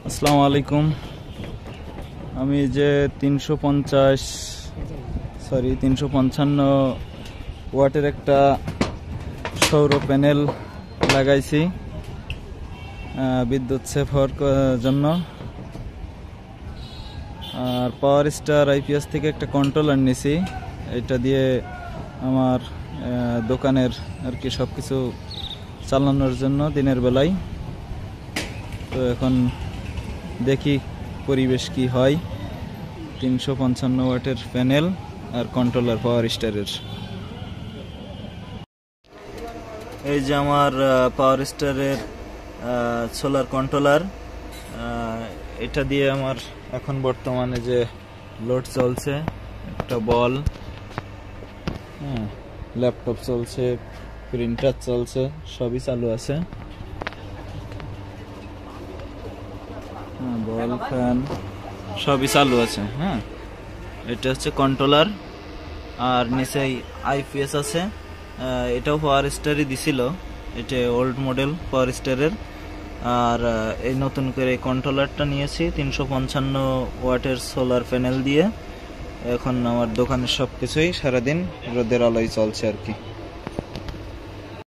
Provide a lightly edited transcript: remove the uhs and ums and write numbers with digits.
আসসালামু আলাইকুম। আমি যে 355 ওয়াটের একটা সৌর প্যানেল লাগাইছি বিদ্যুৎ সেভ হওয়ার জন্য। আর পাওয়ার স্টার আইপিএস থেকে একটা কন্ট্রোলার নিছি, এটা দিয়ে আমার দোকানের আর কি সব কিছু চালানোর জন্য দিনের বেলায়। তো এখন দেখি পরিবেশ কি হয়। 355 ওয়াটের প্যানেল আর কন্ট্রোলার পাওয়ার স্টারের। এই যে আমার পাওয়ার স্টারের সোলার কন্ট্রোলার, এটা দিয়ে আমার এখন বর্তমানে যে লোড চলছে, একটা বল, ল্যাপটপ চলছে, প্রিন্টার চলছে, সবই চালু আছে। বল, ফ্যান সবই চালু আছে। এটা হচ্ছে কন্ট্রোলার। আর নিচেই আইপিএস আছে, এটাও পাওয়ার স্টারই দিছিল, এটা ওল্ড মডেল পাওয়ার স্টারের। আর এই নতুন করে কন্ট্রোলারটা নিয়েছি 355 ওয়াটের সোলার প্যানেল দিয়ে। এখন আমার দোকানের সবকিছুই সারাদিন রোদের আলোয় চলছে আর কি।